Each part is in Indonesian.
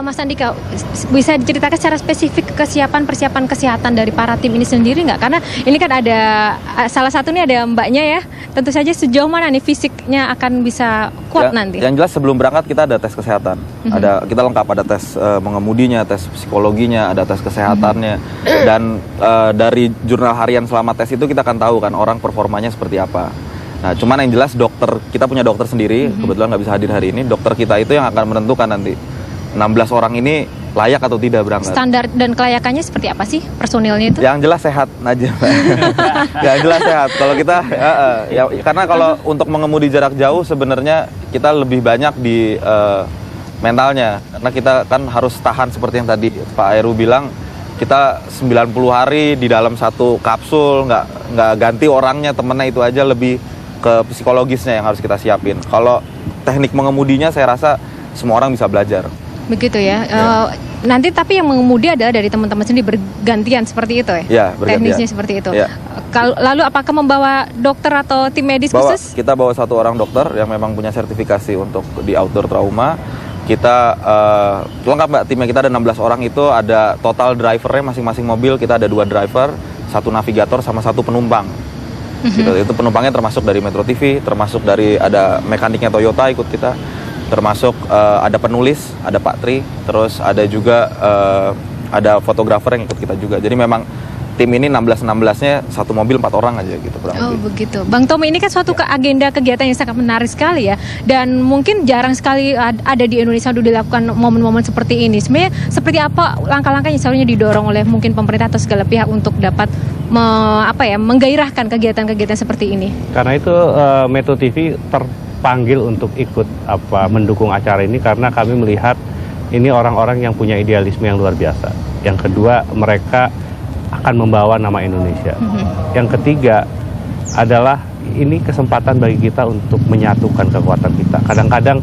Mas Andika, bisa diceritakan secara spesifik persiapan kesehatan dari para tim ini sendiri nggak? Karena ini kan ada salah satu nih ada mbaknya ya. Tentu saja sejauh mana nih fisiknya akan bisa kuat nanti? Yang jelas sebelum berangkat kita ada tes kesehatan. Kita lengkap, ada tes mengemudinya, tes psikologinya, ada tes kesehatannya. Dan dari jurnal harian selama tes itu kita akan tahu kan orang performanya seperti apa. Nah, cuman yang jelas kita punya dokter sendiri, kebetulan nggak bisa hadir hari ini. Dokter kita itu yang akan menentukan nanti 16 orang ini layak atau tidak berangkat. Standar dan kelayakannya seperti apa sih personilnya itu? Yang jelas sehat aja. Yang jelas sehat. Kalau kita, karena kalau untuk mengemudi jarak jauh sebenarnya kita lebih banyak di mentalnya. Karena kita kan harus tahan seperti yang tadi Pak Heru bilang, kita 90 hari di dalam satu kapsul, nggak ganti orangnya, temennya itu aja, lebih ke psikologisnya yang harus kita siapin. Kalau teknik mengemudinya saya rasa semua orang bisa belajar. Begitu ya. Nanti tapi yang mengemudi adalah dari teman-teman sendiri bergantian seperti itu ya? Ya, bergantian. Teknisnya seperti itu. Ya. Lalu apakah membawa dokter atau tim medis khusus? Kita bawa satu orang dokter yang memang punya sertifikasi untuk di outdoor trauma. Kita lengkap Mbak, timnya kita ada 16 orang, itu ada total drivernya masing-masing mobil, kita ada 2 driver, 1 navigator sama 1 penumpang. Gitu. Itu penumpangnya termasuk dari Metro TV, termasuk dari ada mekaniknya Toyota ikut kita, termasuk ada penulis, ada Pak Tri, terus ada juga ada fotografer yang ikut kita juga. Jadi memang tim ini 16-16-nya satu mobil 4 orang aja gitu. Oh begitu. Bang Tommy, ini kan suatu agenda kegiatan yang sangat menarik sekali ya. Dan mungkin jarang sekali ada di Indonesia untuk dilakukan momen-momen seperti ini. Sebenarnya seperti apa langkah-langkah yang seharusnya didorong oleh mungkin pemerintah atau segala pihak untuk dapat menggairahkan kegiatan-kegiatan seperti ini? Karena itu Metro TV terpanggil untuk ikut mendukung acara ini karena kami melihat ini orang-orang yang punya idealisme yang luar biasa. Yang kedua, mereka akan membawa nama Indonesia. Yang ketiga adalah ini kesempatan bagi kita untuk menyatukan kekuatan kita. Kadang-kadang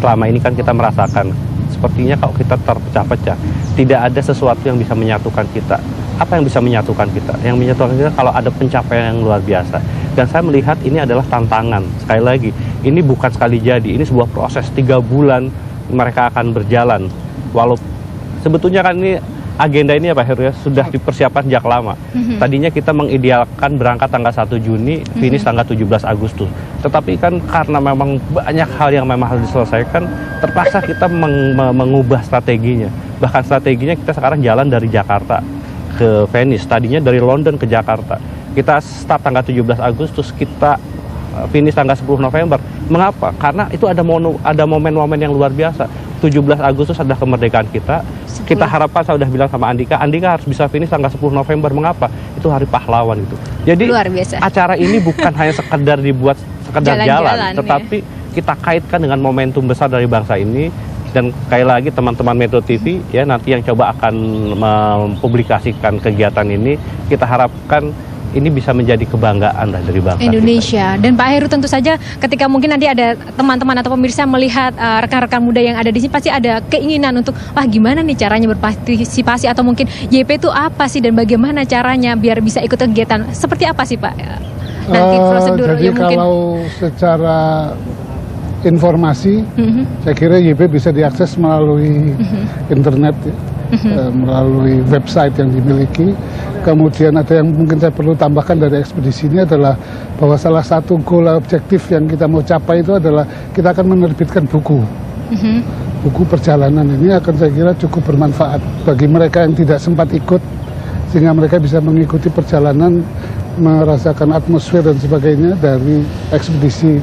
selama ini kan kita merasakan sepertinya kalau kita terpecah-pecah, tidak ada sesuatu yang bisa menyatukan kita. Apa yang bisa menyatukan kita? Yang menyatukan kita kalau ada pencapaian yang luar biasa. Dan saya melihat ini adalah tantangan. Sekali lagi, ini bukan sekali jadi, ini sebuah proses 3 bulan mereka akan berjalan. Walaupun sebetulnya kan ini agenda ini ya Pak Heru ya, sudah dipersiapkan sejak lama. Tadinya kita mengidealkan berangkat tanggal 1 Juni, finish tanggal 17 Agustus. Tetapi kan karena memang banyak hal yang memang harus diselesaikan, terpaksa kita mengubah strateginya. Bahkan strateginya kita sekarang jalan dari Jakarta ke Venice, tadinya dari London ke Jakarta. Kita start tanggal 17 Agustus, kita finish tanggal 10 November. Mengapa? Karena itu ada momen-momen yang luar biasa. 17 Agustus adalah kemerdekaan kita. Kita harapkan, saya sudah bilang sama Andika harus bisa finish tanggal 10 November. Mengapa? Itu hari pahlawan itu. Jadi acara ini bukan hanya sekedar dibuat jalan, tetapi kita kaitkan dengan momentum besar dari bangsa ini. Dan sekali lagi teman-teman Metro TV ya, nanti yang coba akan mempublikasikan kegiatan ini, kita harapkan ini bisa menjadi kebanggaan lah dari bangsa Indonesia. kita. Dan Pak Heru tentu saja ketika mungkin nanti ada teman-teman atau pemirsa melihat rekan-rekan muda yang ada di sini, pasti ada keinginan untuk gimana nih caranya berpartisipasi, atau mungkin YP itu apa sih dan bagaimana caranya biar bisa ikut kegiatan. Seperti apa sih Pak nanti prosedur jadi yang mungkin? Kalau secara informasi, saya kira YP bisa diakses melalui internet, melalui website yang dimiliki. Kemudian ada yang mungkin saya perlu tambahkan dari ekspedisi ini adalah bahwa salah satu goal objektif yang kita mau capai itu adalah kita akan menerbitkan buku. Buku perjalanan ini akan saya kira cukup bermanfaat bagi mereka yang tidak sempat ikut, sehingga mereka bisa mengikuti perjalanan, merasakan atmosfer dan sebagainya dari ekspedisi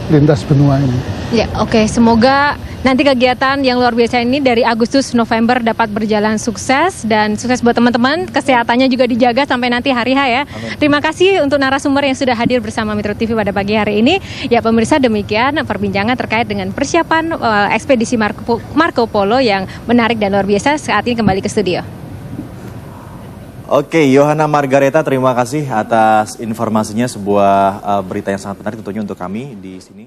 lintas benua ini. Ya, oke. Semoga nanti kegiatan yang luar biasa ini dari Agustus November dapat berjalan sukses, dan sukses buat teman-teman. Kesehatannya juga dijaga sampai nanti hari H ya. Amin. Terima kasih untuk narasumber yang sudah hadir bersama Metro TV pada pagi hari ini. Ya pemirsa, demikian perbincangan terkait dengan persiapan ekspedisi Marco Polo yang menarik dan luar biasa. Saat ini kembali ke studio. Oke, Yohana Margareta, terima kasih atas informasinya. Sebuah berita yang sangat menarik tentunya untuk kami di sini.